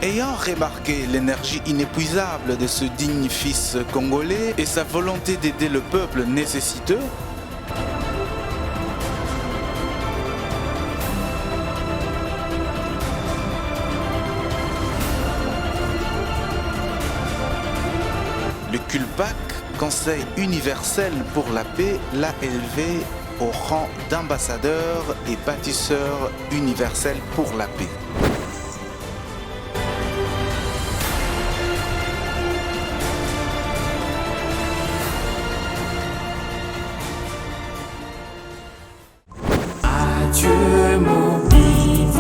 Ayant remarqué l'énergie inépuisable de ce digne fils congolais et sa volonté d'aider le peuple nécessiteux, le CULPAC, Conseil universel pour la paix, l'a élevé au rang d'ambassadeur et bâtisseur universel pour la paix. Adieu Mobidi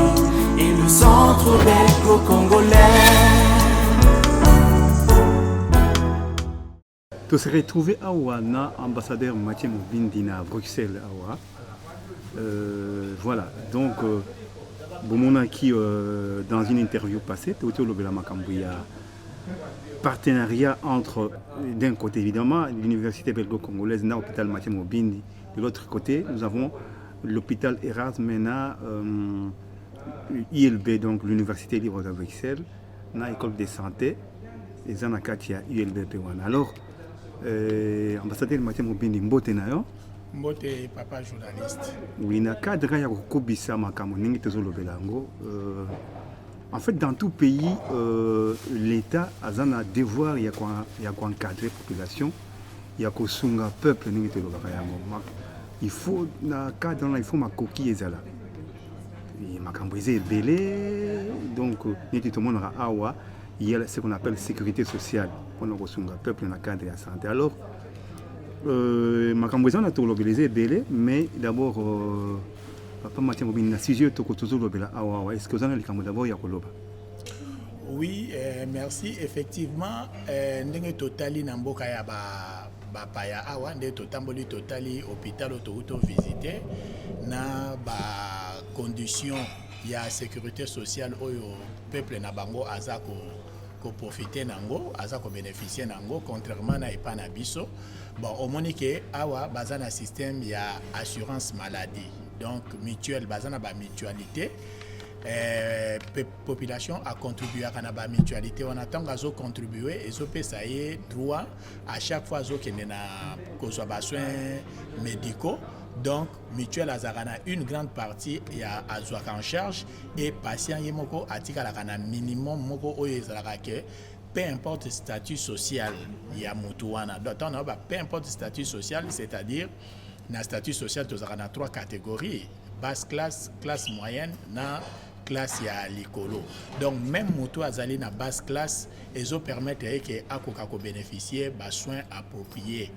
et le centre belgo-congolais. Tu se retrouvé à Ouana, ambassadeur Mathieu Mobindi à Bruxelles. Voilà, donc, qui dans une interview passée, tu as eu partenariat entre, d'un côté évidemment, l'université belgo-congolaise, l'hôpital Mathieu Mobindi. De l'autre côté, nous avons l'hôpital Erasme, ILB, donc l'université libre de Bruxelles, l'école de santé, et Zanakatia, ILB. Alors, ambassadeur Mathieu Mobindi, mbote na yo? Mbote papa journaliste. Oui, na cadre ya kokobisa makambo ndenge tozolobela yango. En fait, dans tout pays, l'État a un devoir de encadrer la population, il y a un peuple. Il faut, dans le cadre, il faut ma coquille. Donc, il y a ce qu'on appelle sécurité sociale pour le peuple dans le cadre de la santé. Alors, mais d'abord, papa Mathieu Mobindi, est-ce que vous avez d'abord Yakoloba? Oui, merci. Effectivement, ndenge totali na mboka ya ba paya awa nde totamboli totali hôpital auto visité na ba condition ya sécurité sociale oyo peuple na bango aza ko profiter nango, aza ko bénéficier nango contrairement na epa na biso. Bon, omoni ke awa baza na système ya assurance maladie. Donc mutuelle baza na ba mutualité. Population a contribué à la mutualité. On attend qu'ils ont contribué et ils ont droit à chaque fois qu'ils ont soins médicaux. Donc, mutuelle a une grande partie à en charge et patient yemoko atika la minimum moko oyezalaka peu importe le statut social il y a mutuana. Donc, peu importe le statut social, c'est-à-dire na statut social tu as trois catégories: basse classe, classe moyenne, na classe ya likolo. Donc même moto azali na basse classe, ils ont permettre que akoko bénéficier de soins appropriés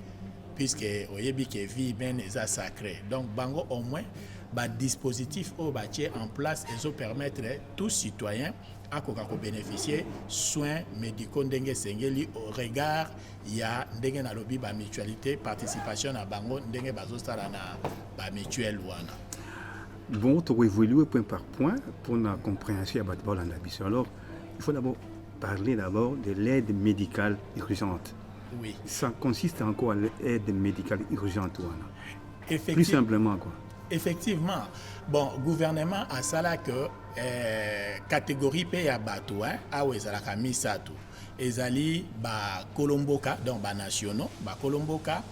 puisque oyebi que vie ben est sacré. Donc bango au moins ba dispositif au bâti en place, ils ont permettre tout citoyen akoko bénéficier soins médicaux ndenge sengeli au regard ya ndenge na lobi ba mutualité participation na bango ndenge bazosala na ba mutuelle wana. Bon, tu vas évoluer point par point pour la compréhension de l'ambition. Alors, il faut d'abord parler de l'aide médicale urgente. Oui. Ça consiste en quoi l'aide médicale urgente? Plus simplement quoi? Effectivement. Bon, gouvernement a ça que catégorie P ya bato a wezalaka misato. Ezali ba kolomboka donc ba nationaux, ba kolomboka,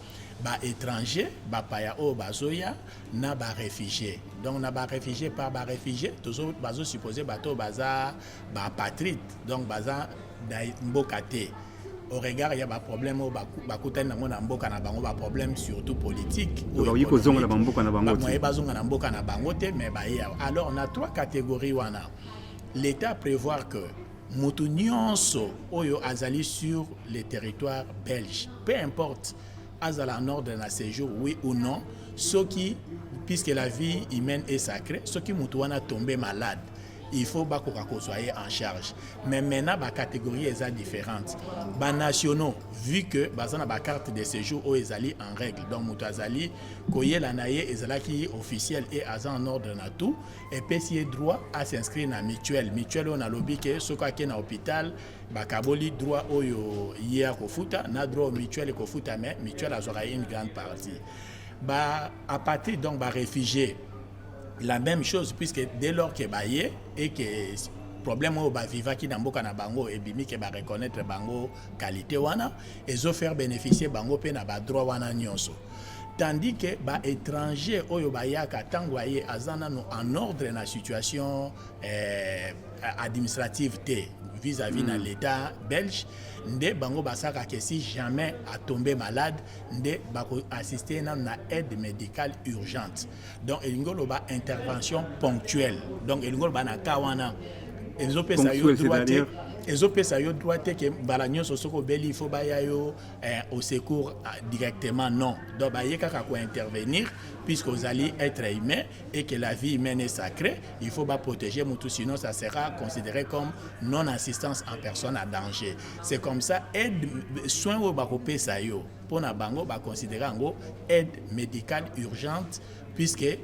ba étranger, ba paya o bazoya na ba réfugié. Donc na ba réfugié par ba réfugié, toujours bazo supposé bato baza ba apatride. Donc baza da mboka te. Au regard il y a ba problème au ba kutana na mboka na bango ba problème surtout politique. Donc il faut zonga na mboka na bango. Ba bazonga na mboka na bango te mais ba ya. Alors on a trois catégories wana. L'État prévoit que mutu nyonso oyo azali sur le territoire belge, peu importe azala nord de la séjour, oui ou non, ceux qui, puisque la vie humaine est sacrée, ceux qui sont tombé malade, il faut qu'on soit en charge. Mais maintenant, la catégorie est différente. Les nationaux, vu que la carte de séjour est en règle, donc Moutazali, Koye Lanaye est officiel et en ordre dans tout, et puis s'il y a droit à s'inscrire dans la mutuelle. Mutuelle, on a lobby que ceux qui sont dans l'hôpital, bakaboli droit au hier kofuta, na droit au mutuel kofuta, mais mutuelle a une grande partie. À partir donc réfugiés. La même chose, puisque dès lors que baillé et que problème oyo bavivaki na mboka na bango ebimi ke bareconnaître bango qualité wana ezofaire bénéficier bango mpe na badroit wana nyonso. Tandis que ba étranger oyo bayaka tango aye aza nano en ordre na situation administrative te vis-à-vis na l'état belge, nde bango basaka que si jamais a tombé malade nde bako assister na aide médicale urgente. Donc elingolo ba intervention ponctuelle. Donc elingolo ba na kawana ezopesa yo droit te ezopesa yo droit te que bala nyonso soko beli il faut baya yo au secours directement non. Donc ba yeka ko intervenir puisque vous allez être humain et que la vie humaine est sacrée, il faut pas protéger mutu, sinon ça sera considéré comme non-assistance en personne à danger. C'est comme ça aide soin au bakopé sa yo pour na bango ba considérer en aide médicale urgente puisque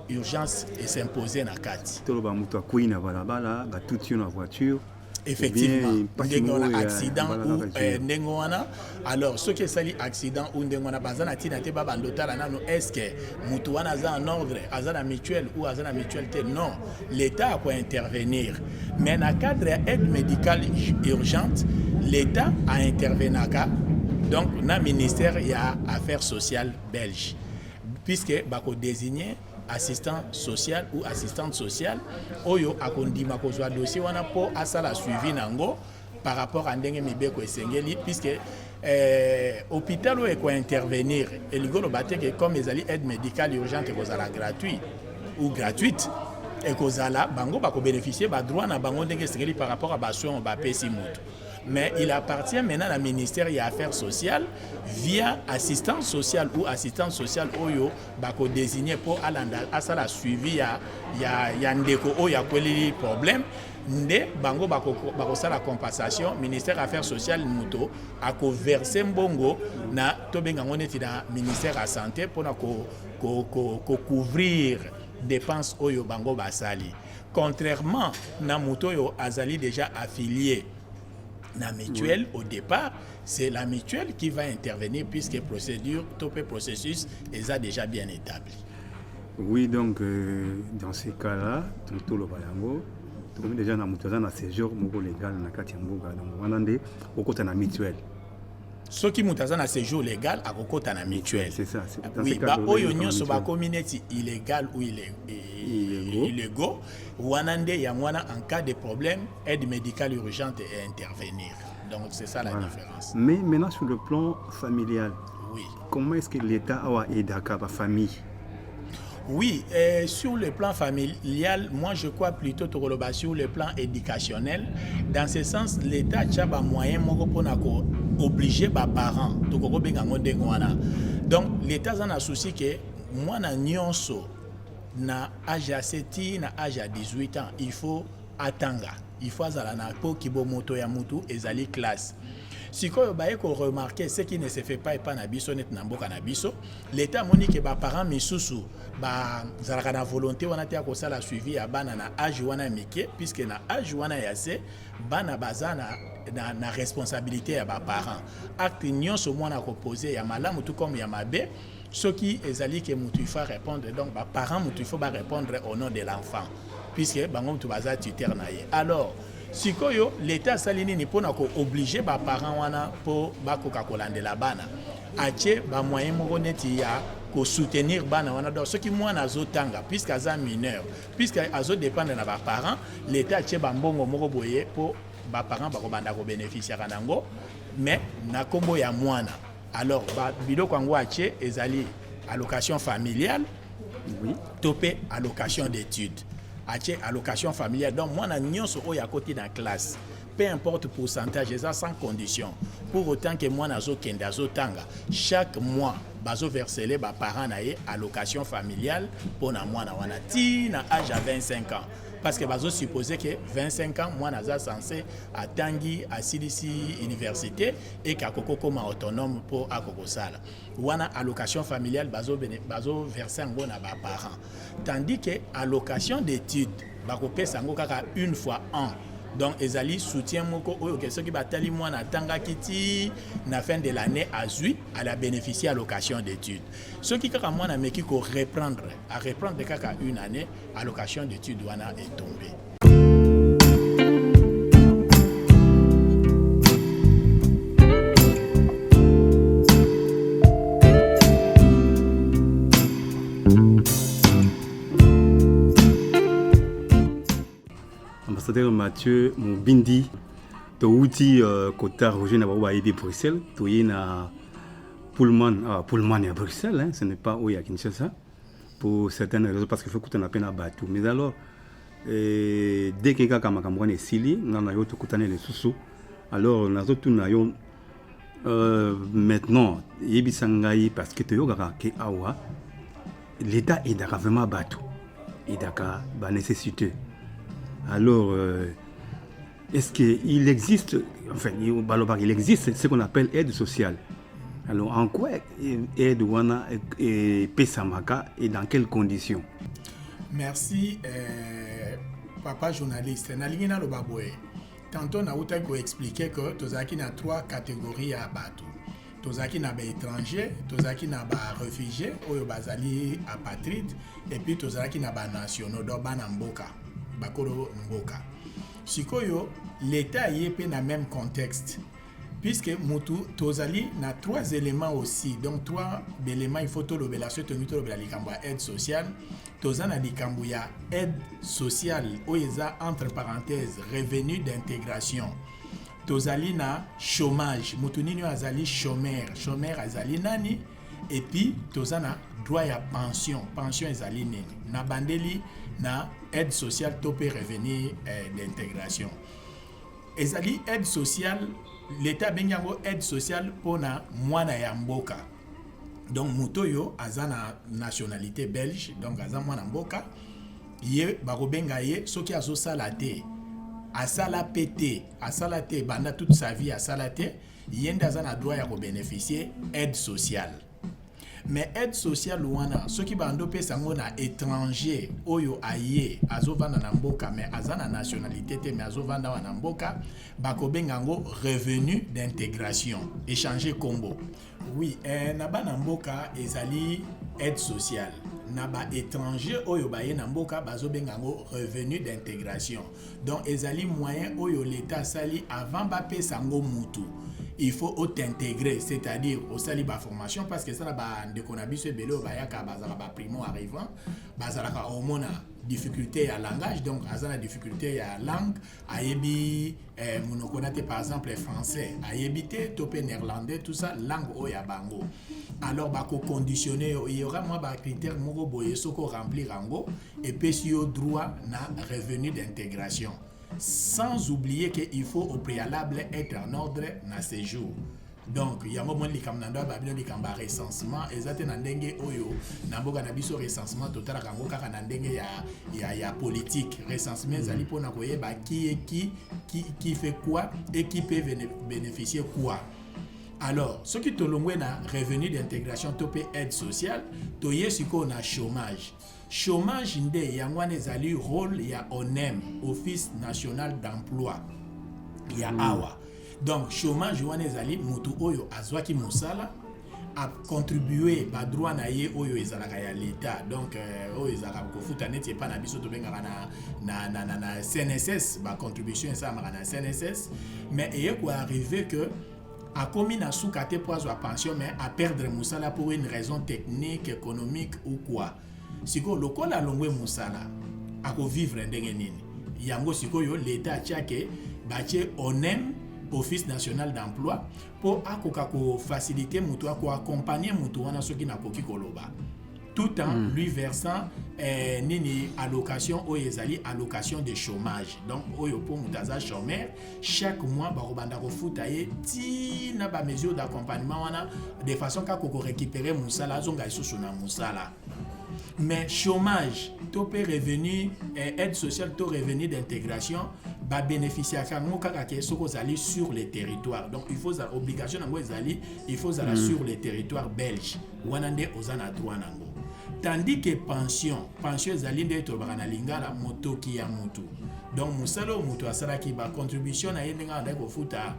urgence est s'imposer na kati. Toloba mutu akui na balabala, ba tuti na voiture. Effectivement, un accident ou ndengwana. Alors, ce qui est accident ou ndengwana, bazana tina te baba ndotala nano est-ce que mutuana za en ordre, azana mutuelle ou azana mutualité? Non, l'État peut intervenir. Mais dans le cadre d'aide médicale urgente, l'État a intervenu. Donc, dans le ministère, il y a Affaires sociales belges, puisque bako désigné assistant social ou assistante sociale oyo akondima kozwa dossier wana po asala suivi nango par rapport à ndenge mibeko esengeli puisque hôpital oyo eko intervenir eligolo bateke comme ezali aide médicale urgente ekozala gratuit ou gratuite ekozala bango bako bénéficier ba droit na bango ndenge esengeli par rapport à basoin ba pesi moto. Mais il appartient maintenant au ministère des Affaires sociales via assistance sociale ou assistance sociale oyo bako désigné pour alanda asala suivi ya ndeko oyo akweli problème nde bango bako sala compensation ministère des Affaires sociales muto ako verser mbongo na tobenga ngoneti na ministère de la santé pour na ko couvrir dépenses oyo bango basali. Contrairement na muto yo azali déjà affilié la mutuelle, au départ, c'est la mutuelle qui va intervenir puisque processus est déjà bien établi. Oui, donc dans ces cas-là, tout le balango, tout le déjà dans séjour légal na Katiamboga, donc on a des au côté de la mutuelle. Ce qui est un séjour légal à côté de la mutuelle. C'est ça. Oui, oyo sur la communauté illégal ou illégaux, wanande yangwana en cas de problème, aide médicale urgente et intervenir. Donc c'est ça la différence. Mais maintenant sur le plan familial, oui. Comment est-ce que l'État a aidé la famille? Oui, sur le plan familial, moi je crois plutôt sur le plan éducationnel. Dans ce sens, l'État a un moyen pour obliger les parents. Donc l'État a un souci que moi, na âge à 7 ans, na âge à 18 ans, il faut attendre. Il faut que moto ya mutu ezali classe. Si vous avez remarqué ce qui ne se fait pas na biso net na mboka na biso, l'État moni que ba parents misusu ba zalaka na volonté wana te ko sala suivi ya bana na âge wana mike puisque na âge wana ya se bana bazana na responsabilité ya ba parents. Acte nyonso mwana ko poser ya malamu tout comme ya mabe, ce qui ezali que mutu il faut répondre donc ba parents mutu il faut ba répondre au nom de l'enfant puisque bango mutu baza tuteur na ye. Alors sikoyo l'État salini ni pona ko obliger ba parents wana po bakoka kolandela bana atie ba moyen moko neti ya ko soutenir bana wana donc ce qui mwana azotanga puisque aza mineur puisque azo dépendre na ba parents l'État atie ba mbongo moko boye po ba parents bako banda ko bénéficier kanango mais na kombo ya mwana. Alors ba biloko ngo atie ezali allocation familiale, oui, topé allocation d'études. Atie allocation familiale. Donc moi na nyonso oyo à côté dans classe. Peu importe pourcentage, ça sans condition. Pour autant que moi nazo kenda zo tanga, chaque mois bazo verser les parents na allocation familiale pour na moi na wana ti na âge à 25 ans. Parce que bazo supposer que 25 ans moi naza censé atangi à CDC université et kakoko comme autonome pour akoko sala. Wana allocation familiale bazo verser ngo na ba parents. Tandis que allocation d'études bako pesa ngo kaka une fois an. Donc ezali soutien moko oyo que ceux qui batali moi na tanga kiti na fin de l'année à zui à la bénéficier allocation d'études. Ceux qui kaka moi na meki ko reprendre kaka une année allocation d'études wana est tombé. frère Mathieu Mobindi touti kota Roger na ba de Bruxelles toyi na Pullman à Bruxelles, hein, ce n'est pas où il y a Kinshasa, pour certaines raisons, parce qu'il faut qu'on appelle à bateau. Mais alors, dès que quelqu'un est Sili, on a eu tout les sous. Alors, on a tout maintenant, parce que l'État est vraiment bateau. Il a nécessité. Alors, est-ce qu'il existe, enfin, il existe ce qu'on appelle aide sociale? Alors, en quoi aide wana et Pesamaka et dans quelles conditions? Merci, papa journaliste. Nalingina lo baboye. Tantôt, on a expliqué que Tozaki a 3 catégories à battre. Tozaki na étranger, Tozaki na réfugié, oyo bazali apatride, et puis Tozaki na nationaux, donc banamboka, bakoro mboka. Sikoyo, l'État y est dans le même contexte. Puisque Moutou, Tozali n'a 3 éléments aussi. Donc 3 éléments, il faut tout le bela, surtout aide sociale. Tozana Likambouya, aide sociale, oeza entre parenthèses, revenu d'intégration. Tozali na chômage, Moutou Nino azali chômeur azali nani. Et puis Tozana droit à pension azali nini. Na bandeli na aide sociale, topé revenu d'intégration. Ezali aide sociale. L'État bengango aide sociale pour na mwana ya mboka. Donc mutoyo azana nationalité belge, donc azana mwana mboka. Ye bako benga ye soki azo salate. Asala pété, asala te banda toute sa vie asala te, yenda azana droit ya ko bénéficier aide sociale. Mais aide sociale wana soki bando pesa ngo na étranger oyo aye azovanda na mboka mais azana nationalité te mais azovanda wana mboka bako bengango revenu d'intégration échanger combo. Oui, na bana mboka ezali aide sociale. Na ba étranger oyo baye na mboka bazo bengango revenu d'intégration. Donc ezali moyen oyo l'État sali avant ba pesa ngo mutu. Il faut t'intégrer, c'est-à-dire au sali ba formation parce que ça ba ndeko na biso ebele bayaka bazala ba primo arrivant, bazala ka omona difficulté à langage, donc azana difficulté à langue, ayebi monokonate par exemple français, ayebité topé néerlandais, tout ça langue oya bango. Alors ba ko conditionner, il y aura moi ba critère moko boye soko remplir ango et puis si au droit na revenu d'intégration. Sans oublier qu'il faut au préalable être en ordre dans séjour. Donc, il y a un moment où il y a un recensement, exactement oyo, namboka na biso recensement total kango kaka na ndenge ya politique, recensement zali pona koyeba qui fait quoi et qui peut bénéficier quoi. Alors, ce qui te l'ongwe na revenu d'intégration topé aide sociale, toye siko na chômage. Chômage nde yangwane ezali rôle ya ONEM, Office National d'Emploi. Ya awa. Donc chômage wana ezali mutu oyo azwaki musala a contribuer ba droit na ye oyo ezalaka ya l'État. Donc oyo ezalaka kofuta neti pa na biso to bengaka na CNSS, ba contribution ça na CNSS, mais il ko arriver que a commis na soukate pour avoir pension mais à perdre musala pour une raison technique, économique ou quoi. Siko lokola longwe musala ako vivre ndenge nini yango siko yo l'État tiake bache onem Office National d'Emploi pour akoka ko faciliter mutu ko accompagner mutu wana soki na koki koloba tout en lui versant nini allocation o ezali allocation de chômage. Donc oyo pour mutaza chômeur chaque mois ba robanda ko futaye ti na ba mesure d'accompagnement wana de façon ka ko récupérer musala zonga isusu na musala. Mais chômage, taux revenu, aide sociale, taux revenu d'intégration, va bénéficier à sur les territoires. Donc il faut obligation il faut aller sur les territoires belges. Wanande ozana droit nango. Tandis que pension zali de tobana lingala motoki ya mutu. Donc musalo mutu asala ki ba contribution na yenga ndeko futa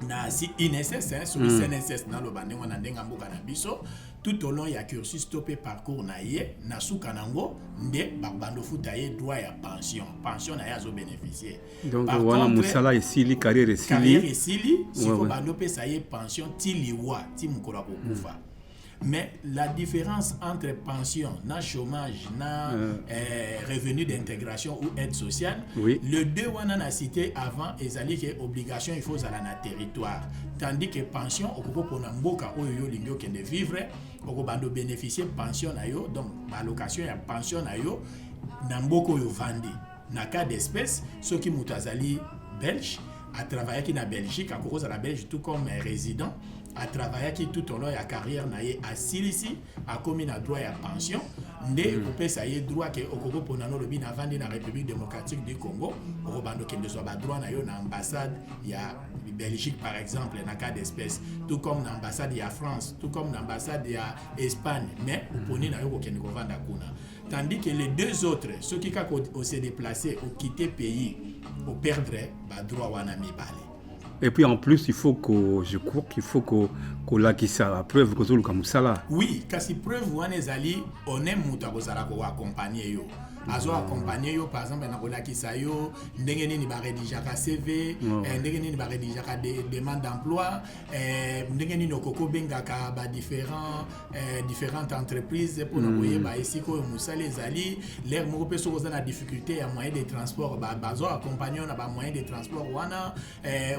na si INSS sur le CNSS na lo bande wana ndenga mboka na biso. Tout au long, il y a cursus topé parcours naie, na soukanango, nde barbando futaye droit à pension. Pension na yazo bénéficier. Donc voilà musala esili carrière esili. Carrière esili, si ko bando pe saye pension ti liwa, ti mukola ko kufa. Mais la différence entre pension, na chômage, na revenu d'intégration ou aide sociale, oui. Le deux on a cité avant, ils allaient que obligation il faut aller dans territoire. Tandis que pension, au cours pour n'amboka ou yo lingyo qui de vivre, au cours de bénéficier pension na yo, donc allocation ya pension na yo, n'amboko yo vandi. Na cas d'espèce, ceux qui moutazali belge, a travaillé qui na Belgique, à cause de la Belgique tout comme résident, a travaillé qui tout au long de la carrière na ye à Silisi, a commis na droit à pension, ndé ou peut ça y droit que au Congo pour nano lobi na vandi na République démocratique du Congo, au bando qui ne soit pas droit na yo na ambassade ya Belgique par exemple na cas d'espèce, tout comme na ambassade ya France, tout comme na ambassade ya Espagne, mais pour ni na yo ko ko vanda kuna. Tandis que les deux autres, ceux qui ont se déplacé ou quitté pays, ou perdre bah droit wana mibale. Et puis en plus, il faut que je crois qu'il faut que la qui ça preuve que le musala. Oui, kasi preuve wana ezali on aime muta kozala ko accompagner yo. Azo accompagner yo par exemple na kola ki sa yo ndenge nini ba rédiger ka CV, ndenge nini ba rédiger ka demande d'emploi, ndenge nini okoko benga ka ba différentes entreprises pour na koye ba ici ko musala ezali l'air moko pe so na difficulté ya moyen de transport ba bazo accompagner na ba moyen de transport wana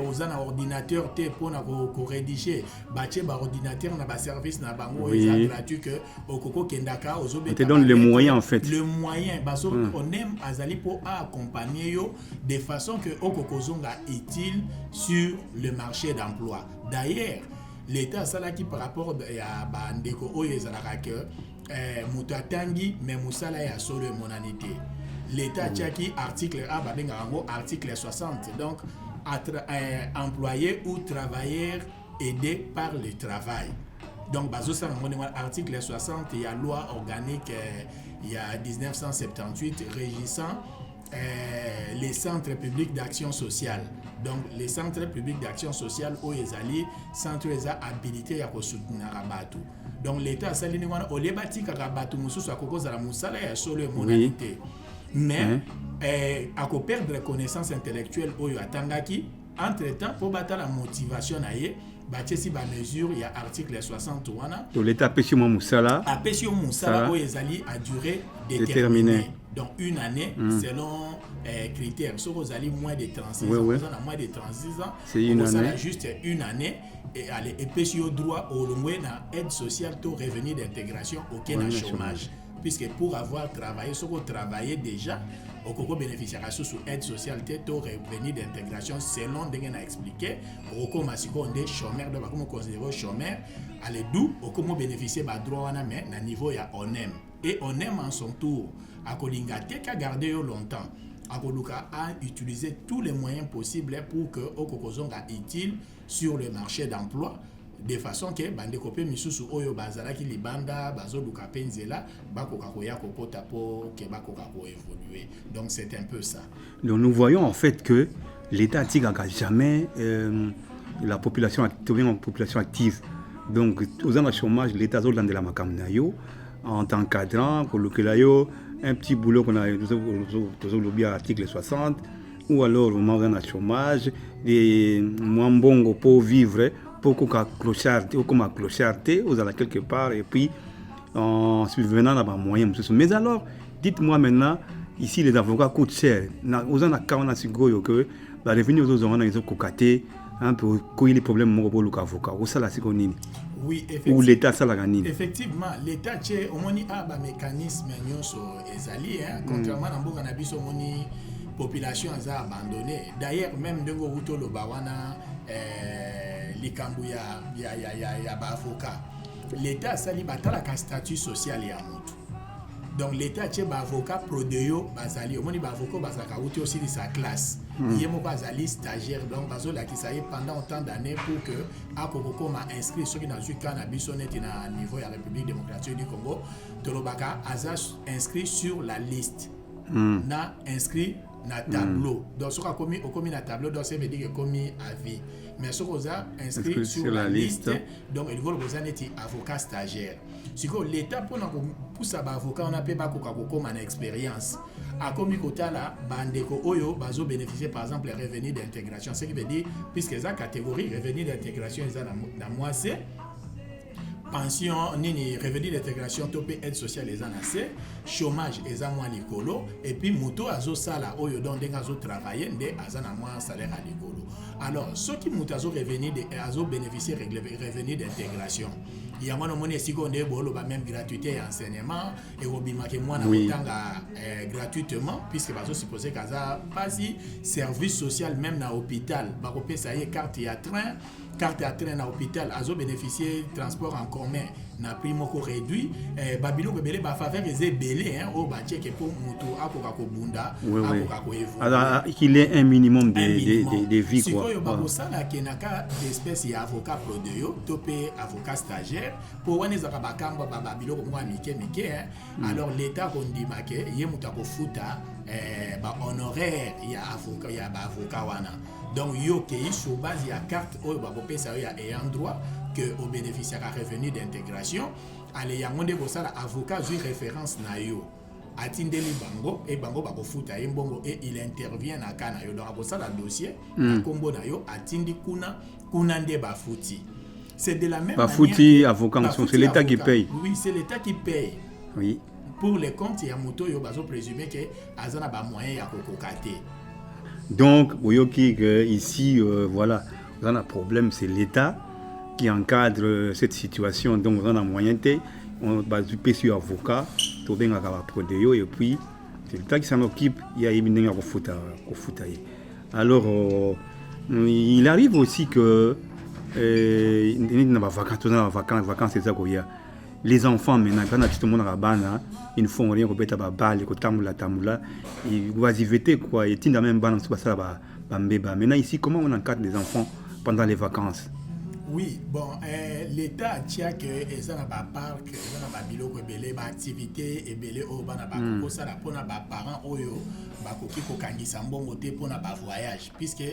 ozana ordinateur te pour na ko rédiger ba che ba ordinateur na ba service na bango ezali gratuit que okoko kendaka ozo te donne les moyens en fait. Le moyen on aime azali pour accompagner yo de façon que okokozonga utile sur le marché d'emploi. D'ailleurs, l'État salaki par rapport à bandeko oyo ezalaka que mutu atangi mais musala ya solo monanité. L'État tchaki article A babenga ngo article 60. Donc employé ou travailleur aidé par le travail. Donc, article 60, il y a loi organique, il y a 1978 régissant les centres publics d'action sociale. Donc, les centres publics d'action sociale, où ils allaient, centres habilités à soutenir Rabatou. Donc, l'État a sali au lebati Rabatou Moussou soit cause à la moussala et à solo monalité. Mais, à perdre connaissance intellectuelle au Yatangaki, entre-temps, pour battre la motivation aïe, si ba mesure il y a article 60 wana l'État pêche mon moussala a pêché mon moussala où ils allaient à durée déterminée. Donc une année selon critères. Si vous allez moins de 36 ans, vous avez moins de 36 ans, c'est une année. Juste une année et aller pêcher au droit au loin na aide sociale taux revenu d'intégration aucun chômage. Puisque pour avoir travaillé, ce qu'on travaillait déjà, au Congo bénéficiera sous aide sociale taux revenu d'intégration selon ce qu'on a expliqué. Au Congo masiko des chômeurs, donc comment considérer chômeur, allez d'où au Congo bénéficier ba droit na mais na niveau ya ONEM et ONEM en son tour à Kolingate qui a gardé longtemps. Akoluka a utilisé tous les moyens possibles pour que Okokozonga utile sur le marché d'emploi. De façon que bande kopé misusu oyo bazala ki libanda bazo luka penzela bakoka koya kopota po ke bakoka ko évoluer. Donc c'est un peu ça. Donc nous voyons en fait que l'État tigaka jamais la population active. Donc aux ans de chômage l'État zo dans la makamna yo en tant qu'encadrant pour le yo un petit boulot qu'on a toujours l'objet article 60 ou alors au moment de chômage des moins bon pour vivre pour qu'on clocharté aux allez quelque part et puis en subvenant à moyen. Mais alors dites-moi maintenant ici les avocats coûtent cher aux en a que la revenu aux gens ils ont cocaté un peu quoi les problèmes pour l'avocat ou ça là c'est qu'on oui, ou l'État ça la gagne. Effectivement, l'État tché au moni a ba mécanisme nyonso ezali contrairement à mboka na biso moni population a abandonné. D'ailleurs même dengo ruto lo bawana likambu ya ba avocat. L'État sali batala ka statut social ya mutu. Donc l'État tché ba avocat prodeo bazali au moni ba avocat bazaka ruto aussi de sa classe. Yemo bazali stagiaire donc bazola ki ça pendant autant d'années pour que akokoko m'a inscrit ceux qui dans une cannabis on est à niveau de la République démocratique du Congo tolobaka azas inscrit sur la liste na inscrit na tableau donc ce qu'a commis au commis na tableau donc ça veut dire que commis à vie mais ce qu'on a inscrit sur la liste donc il faut besoin d'être avocat stagiaire si que l'État pour ça avocat on a pas kokoko man expérience a commis kota la bandeko oyo bazo bénéficier par exemple les revenus d'intégration ce qui veut dire puisque ça catégorie revenus d'intégration ils ont dans moi c'est pension nini revenu d'intégration topé aide sociale les anase chômage eza moins likolo et puis moto azo sala oyo don denga azo travailler nde azana moins salaire à likolo. Alors ceux qui moto azo revenu de azo bénéficier revenu d'intégration il y a mon moni sigonde bolo ba même gratuité enseignement et obima ke mwana kotanga gratuitement puisque bazo supposer kaza pasi service social même na hôpital ba ko pesa ye carte à train na hôpital azo bénéficier transport en commun na prix moko réduit babilo bebele ba faveur les belé hein au ba check pour moto akoka ko bunda akoka ko evo alors qu'il est un minimum de vie quoi sikoyo ba kosala kenaka d'espèce ya avocat prodeyo topé avocat stagiaire pour wana zaka bakamba ba babilo ko mwa mike hein alors l'état kondima ke ye muta ko futa ba honoraire ya avocat wana donc yo ke sur base ya carte oyo ba kopesa ya ayant droit que au bénéficiaire à revenu d'intégration allez yango nde kosala avocat zui référence na yo atindeli bango et bango ba kofuta ye mbongo et il intervient na kana yo donc akosala dossier na kombo na yo atindi kuna nde bafuti. C'est de la même manière avocat c'est l'état qui paye. Oui, c'est l'état qui paye. Oui. Pour les comptes ya moto yo bazo présumer que azana ba moyen ya kokokate. Donc oyoki ici voilà, on a un problème, c'est l'état qui encadre cette situation. Donc on a moyen on va du sur avocat tout bien à prodeo et puis c'est l'état qui s'en occupe, il y a une alors il arrive aussi que vacances c'est ça qu'il y a les enfants maintenant quand tout le monde a bana ils font rien ko ba balle ko tamula ils vas-y vete quoi et tinda même bana ça ba mbeba. Maintenant ici comment on encadre les enfants pendant les vacances? Oui, bon, l'État tient que les gens ba parc, les gens ba biloko belé ba activité et belé au bana ba ko ça la pona ba parents oyo ba koki ko kangisa mbongo te pona ba voyage puisque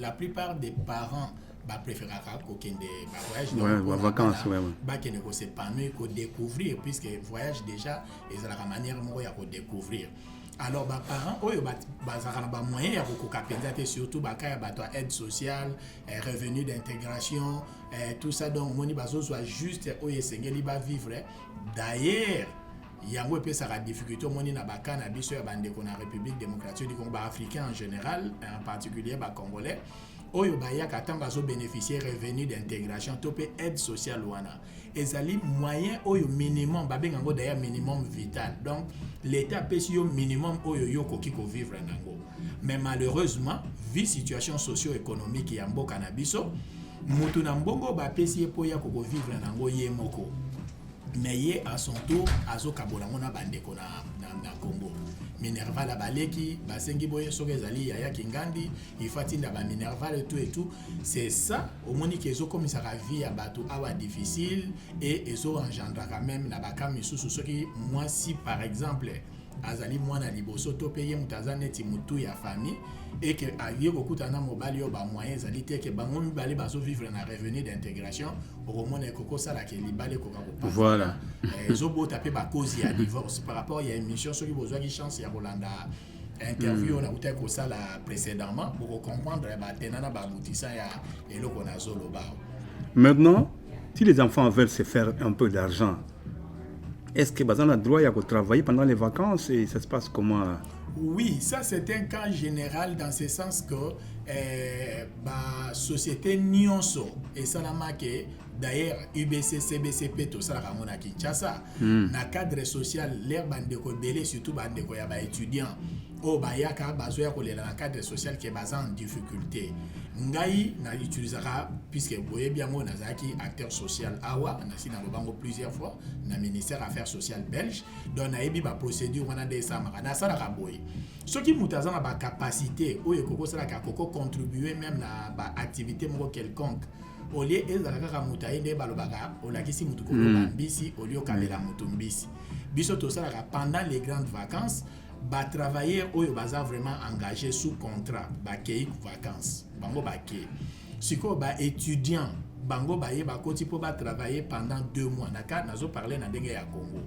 la plupart des parents ba préférer ko kende ba voyage donc vacances ba kende ko s'épanouir ko découvrir puisque voyage déjà et ça la manière mo ya ko découvrir. Alors ba parents oyo ba zakana ba moyen ya ko kapenza te surtout ba kaya ba to aide sociale revenu d'intégration tout ça donc moni bazo soit juste oyo sengeli ba vivre d'ailleurs yango pe ça la difficulté moni na bakana biso ya bande ko na République démocratique du Congo ba africain en général en particulier ba congolais oyo bayaka tanga zo bénéficier revenu d'intégration topé aide sociale wana ezali moyen oyo minimum babengango d'ailleurs minimum vital donc l'état pèse yo minimum oyo yo koki ko vivre nango mais malheureusement vu situation socio-économique ya mboka na biso mutu na mbongo ba pesi po ya ko vivre nango ye moko mais ye à son tour azo kabola ngona bandeko na Congo Minerval la baleki basengi boye soke zali ya kingandi ifatinda ba Minerval et tout c'est ça au monique ezo comme ça la vie à bateau awa difficile et ezo engendre quand même na bakami sous ce qui moi si par exemple azali mwana liboso to payer mutazane ti mutu ya famille et que avié beaucoup na mobile yo ba moyens zali te que bango mibale bazo vivre na revenu d'intégration au monde koko sala ke libale ko ka voilà ezo bo taper ba cause ya divorce par rapport à une émission sur qui besoin qui chance ya Rolanda interview on a outé ko sala précédemment pour comprendre ba tenana ba boutissa ya eloko na zolo ba. Maintenant si les enfants veulent se faire un peu d'argent, est-ce que on a droit à travailler pendant les vacances et ça se passe comment? Oui, ça c'est un cas général dans ce sens que la société nyonso et ça n'a marqué d'ailleurs UBC CBCP tout ça la à Kinshasa na cadre social l'air bande ko belé surtout bande ko ya ba étudiant o ba yaka bazoya ko le na cadre social qui est basé en difficulté ngai na utilisera puisque boye bien mo nazaki acteur social awa na sina lobango plusieurs fois na ministère affaires sociales belge donc na yebi ba procédure wana de ça na sala ka boye ce qui mutazana ba capacité o ekoko sala ka koko contribuer même na ba activité moko quelconque au lieu ezalaka ka mutaye nde balobaka olakisi mutu ko mbisi au lieu kamela mutu mbisi biso to sala pendant les grandes vacances ba travailler oyo baza vraiment engagé sous contrat ba kei vacances bango ba kei siko ba étudiant bango ba ye ba koti po ba travailler pendant 2 mois naka nazo parler na ndenge ya Congo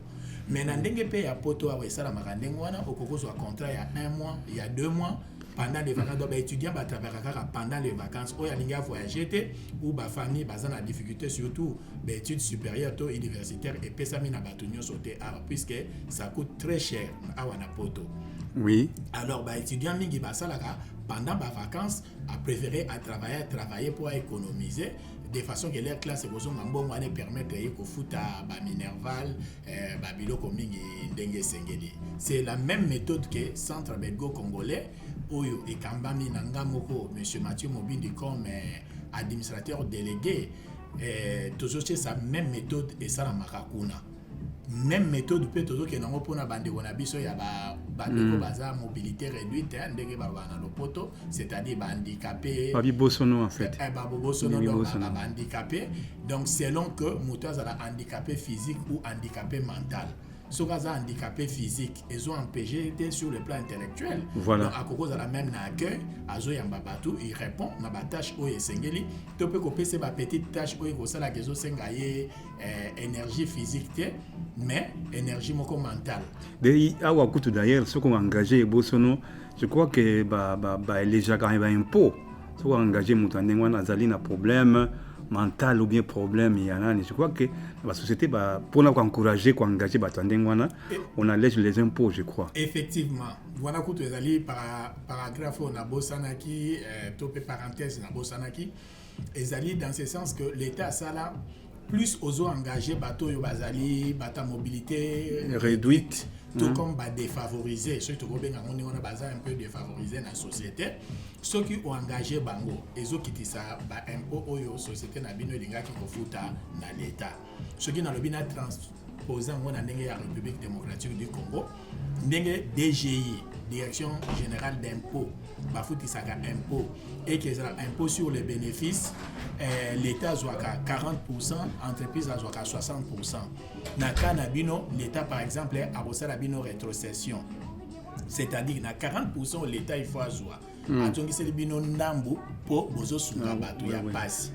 mais na ndenge pe ya poto awa esala makandenge wana okoko so contrat ya 1 mois il y a 2 mois pendant les vacances. Donc, les étudiants travaillent pendant les vacances. Ou ils voyager, ou les familles ont des difficultés, surtout les études supérieures, universitaires, et puis ça m'a sauté puisque ça coûte très cher à Wanapoto. Oui. Alors, les étudiants pendant les vacances, a préféré travailler pour économiser. De façon que les classes permettent de foutre Minerval, Biloko Mingi, Ndenge Sengeli. C'est la même méthode que Centre Belgo Congolais, où et Kambami Nangamoko, M. Mathieu Mobindi comme administrateur délégué, toujours c'est sa même méthode et ça la Makakuna. Même méthode peut toujours que nous pour na bande gonabiso ya ba baza mobilité réduite ndenge ba na lopoto, c'est-à-dire ba handicapé Babi Bosono en fait ba bosono ba handicapé, donc selon que mutas a handicapé physique ou handicapé mental. Ceux qui ont handicapé physique, ils ont empêché sur le plan intellectuel. Voilà. Donc, à cause de la même accueil, il répond à la tâche où il s'engage. Tu peux couper ces petites tâches où il faut la question s'engager énergie physique, mais énergie mentale. D'ailleurs, ceux qui ont engagé Bosono, je crois que les gens qui ont un impôt, ceux qui ont engagé Moutandengwa Nazali un problème mental ou bien problème il y en a. Je crois que la société pour nous encourager à engager on allège les impôts, je crois. Effectivement, voilà que tu es paragraphe on a Bosanaki, topé parenthèse na Bosanaki, et dans ce sens que l'État ça là plus aux engagés bateau yo bazali bata mobilité réduite. Tout comme défavorisé, ceux qui ont un peu défavorisé dans la société, ceux qui ont engagé Bango, et ceux qui disent ça, impôt aux sociétés qui ont dans l'État. Ceux qui ont transposé dans la République démocratique du Congo, DGI, Direction générale d'impôts, impôt, et qu'ils ont impôt sur les bénéfices, l'État a 40%, l'entreprise a 60%. Dans le cas de l'État, par exemple, a une rétrocession. C'est-à-dire que 40% l'État il faut avoir. Donc, c'est le ndambu pour bozo sungabato ya passe.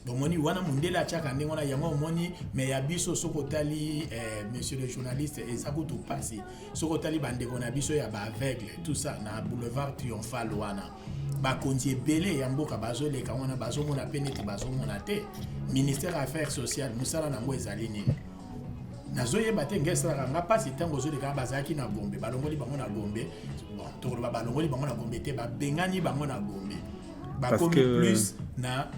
Donc, moni wana mundela chaka ndengona yango moni mais ya biso sokotali monsieur le journaliste et ça coûte passer. Sokotali bandeko na biso ya ba aveugle tout ça na boulevard Triomphal wana. Ba kontie belé ya mboka bazo leka wana bazo mona penete bazo mona te. Ministère Affaires sociales musala na ngo ezali nini. Nazoyeba te ngesala nga pasi tango zo leka bazaki na Gombe balongoli bango na Gombe. Bon to ba balongoli bango na Gombe te ba bengani bango na Gombe. Ba komi plus na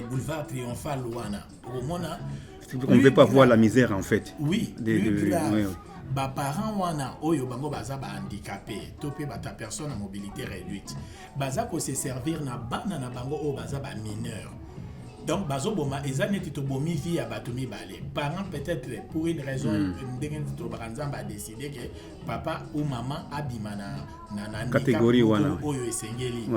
boulevard Triomphal Louana. On ne veut pas voir la misère en fait. Oui. Ba parents wana oyo bango baza ba handicapé, topé bata personne à mobilité réduite. Baza ko se servir na bana na bango o baza ba mineur. Donc bazo boma ezaneti to bomi vie à batomi balé. Parents peut-être pour une raison ndenge to baranzamba a décidé que papa ou maman abima na catégorie wana oyo esengeli.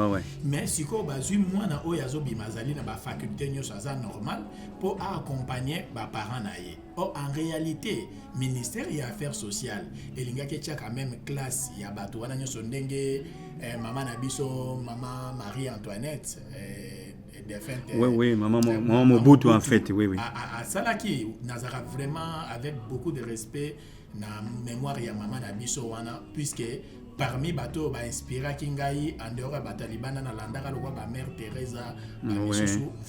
Mais siko bazui mwana oyo azobima zali na ba faculté nyoso za normal pour accompagner ba parents na ye. Or en réalité, ministère des Affaires sociales elinga ke tia quand même classe ya bato wana nyoso ndenge maman na biso maman Marie Antoinette oui, maman Mobutu en fait, oui. À Salaki, Nazara vraiment avec beaucoup de respect na mémoire ya maman na biso wana puisque parmi bateau ba inspira kingai en dehors ba talibana na landaka lo ba mère Teresa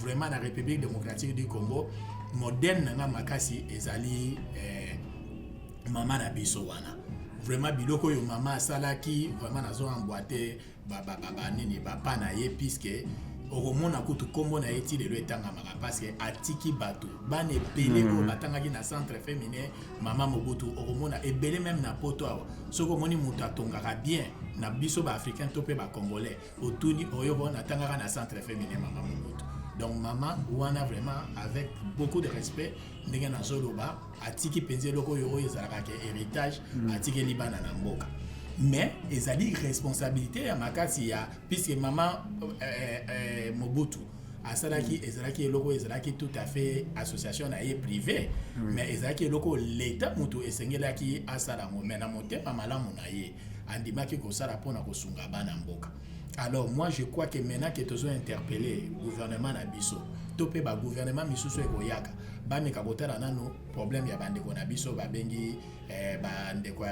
vraiment na République démocratique du Congo moderne na makasi ezali maman na biso wana vraiment biloko yo maman Salaki vraiment nazo emboîter ba nini ba pana ye puisque Oromona kutu kombo na eti de l'etanga maka parce que atiki bato bane belé ko batangaki na centre féminin maman Mobutu oromona et belé même na poto awa soko moni muta tongaka bien na biso ba africain topé ba congolais otuni oyo bona tangaka na centre féminin maman Mobutu. Donc maman wana vraiment avec beaucoup de respect ndenge na zoloba atiki penze loko yo ezalaka ke héritage atiki libana na mboka. Mais ils ont une responsabilité à Makasi puisque maman Mobutu à Salaki ezalaki loko ezalaki tout à fait association na privée mais ezalaki loko l'état mutu esengelaki asala mo mais na motema malamu na ye andimaki ko sala pona ko sunga bana mboka. Alors moi je crois que maintenant que tous ont interpellé gouvernement na biso topé ba gouvernement misusu ekoyaka bameka botala nano problème ya bandeko na biso babengi bandeko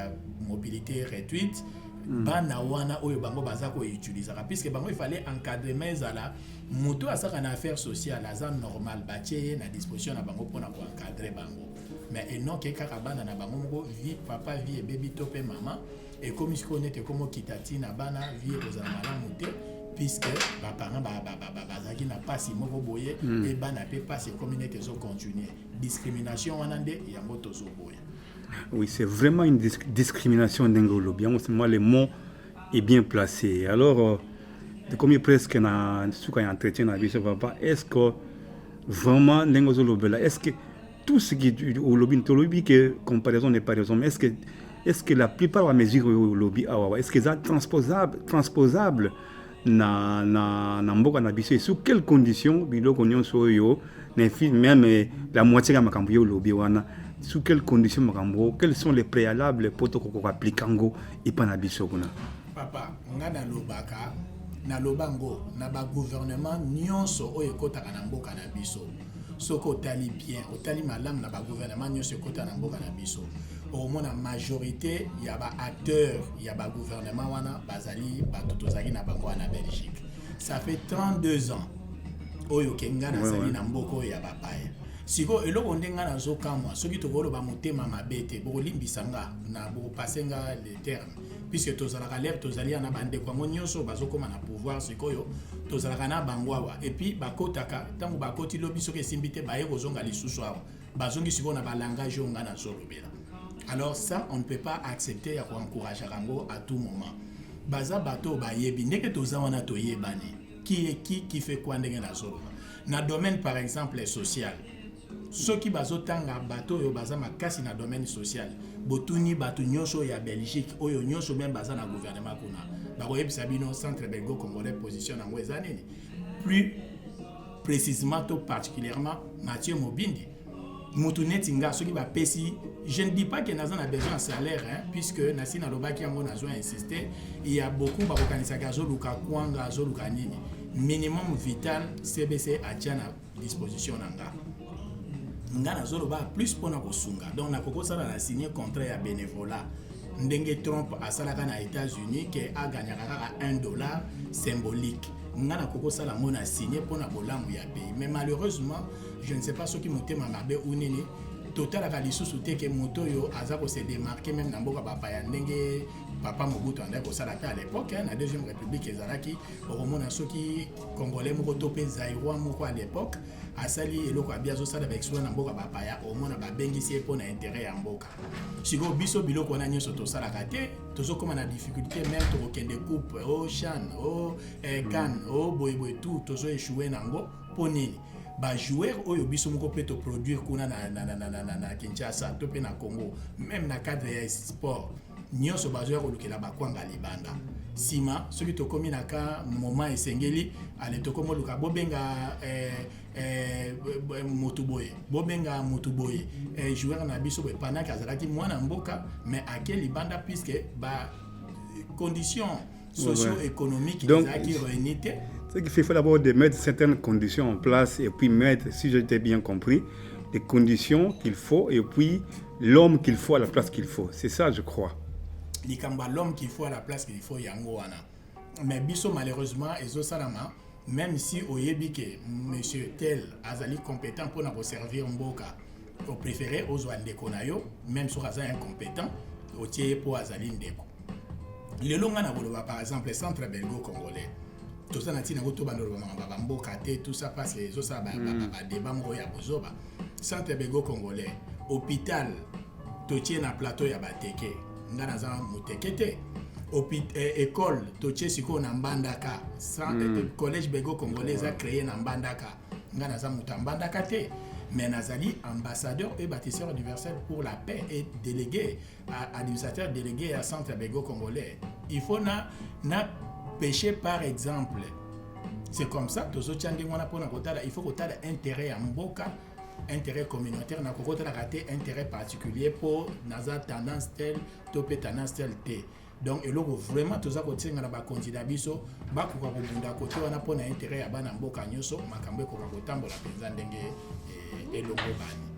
mobilité réduite bana wana oyo bango baza ko utiliser puisque bango il fallait encadrer mais ala moto asaka na affaire sociale aza normal batie na disposition na bango pona ko encadrer bango mais et non que kaka bana na bango moko vie papa vie et baby to pe maman et comme si on était comme kitati na bana vie kozala malamu te puisque ba parents bazaki na pasi moko boye et bana pe pasi communauté zo continuer discrimination wana nde yango tozo boye. Oui, c'est vraiment une discrimination d'Engolo. Bien, moi, le mot est bien placé. Alors, comme il presque un entretien avec ce papa, est-ce que vraiment N'Engolo, est-ce que tout ce qui est au lobby, que comparaison n'est pas raison, mais est-ce que la plupart des mesures au lobby, est-ce qu'elles sont transposables dans mboka na biso, sous quelles conditions biloko nyonso yo même la moitié de ma campagne au lobby wana sous quelles conditions makambo, quels sont les préalables pour qu'on applique ango et pas na biso kuna papa ngana lobaka na lobango na ba gouvernement nyonso oyo kotaka na mboka na biso soko tali bien otali malamu na ba gouvernement nyonso kota na mboka na biso au moins la majorité il y a ba acteurs il y a ba gouvernement wana bazali ba totozaki na bango na Belgique ça fait 32 ans oyo kenga na sali na mboko ya ba paye siko eloko ndenga na zokamwa soki tokolo ba motema mabete bolimbisanga na bopasenga les termes puisque tozalaka l'air tozali na bande kwa nyonso bazokoma na pouvoir sikoyo tozalaka na bangwawa et puis bakotaka tango bakoti lobi soki simbite baye kozonga lisusu awa bazongi siko na ba langage onga na zolobela. Alors ça on ne peut pas accepter ya encourager rango à tout moment baza bato bayebi ndeke tozawana toyebani qui fait quoi ndenge na zolo na domaine par exemple social ceux qui bazotanga bato yo baza makasi na domaine social botuni bato nyonso ya Belgique oyo nyonso même baza na gouvernement kuna bakoyebisa bino centre belgo congolais position nango eza nini plus précisément tout particulièrement Mathieu Mobindi mutu netinga soki ba pesi je ne dis pas que naza na besoin de salaire hein, puisque nasina lobaki yango nazo insister il y a beaucoup ba kokanisa gazo luka kwanga zo luka nini minimum vital CBC atia na disposition nanga ngana zolo ba plus pona kosunga donc na koko sala na signer contrat ya bénévolat ndenge Trump asalaka na États-Unis que a gagné kaka $1 symbolique ngana koko sala mona signer pona bolamu ya pays mais malheureusement je ne sais pas ce qui motema mabe ou nini total ka lisusu te ke moto yo azako se démarquer même na mboka papa ya ndenge papa Mobutu andaki kosala à l'époque na deuxième république ezalaki okomona soki congolais moko to pe zaïrois moko à l'époque asali eloko abia zo sala avec na mboka papa ya omona babengisi po na intérêt ya mboka siko biso biloko na nyoso to sala kate tozo koma na difficulté même to kende coupe au chan au can au boy tout tozo échouer nango po nini ba joueur oyo biso moko pe to produire kuna na Kinshasa to pe na Congo même na cadre ya sport nyonso bazo ya kolukela bakwanga libanda sima soki to komi na ka moment esengeli ale to komo luka bobenga motuboye bobenga motuboye joueur na biso be pendant kazalaki mwana mboka mais à quel libanda puisque ba conditions socio-économiques qui réunies. Ce qui fait d'abord de mettre certaines conditions en place et puis mettre, si j'ai bien compris, les conditions qu'il faut et puis l'homme qu'il faut à la place qu'il faut. C'est ça, je crois. L'homme qu'il faut à la place qu'il faut, yangoana. Mais biso malheureusement, ezo salama, même si oyebike monsieur tel azali compétent pour nous servir mboka, au préféré aux ndeko na yo, même si aza incompétent, au tie pour azali ndeko. Le longa na boloba par exemple le centre belgo congolais. Tout ça n'a pas été fait, tout ça parce que les ça débat ya bozoba centre belgo congolais hôpital totié na plateau ya bateke ngana za mutekete école totié siko na mbandaka collège belgo congolais a créé na mbandaka ngana za mutambandaka te mais nazali ambassadeur et bâtisseur universel pour la paix et délégué administrateur délégué à centre belgo congolais il faut na péché par exemple c'est comme ça tozo tchangi ngona pona kotala il faut kotala intérêt à mboka intérêt communautaire na kokotala raté intérêt particulier pour naza tendance telle topé tendance telle té donc eloko vraiment toza kotinga na ba candidat biso ba ko bunda côté wana pona intérêt ya bana mboka nyoso makambe ko kotambola penza ndenge eloko bani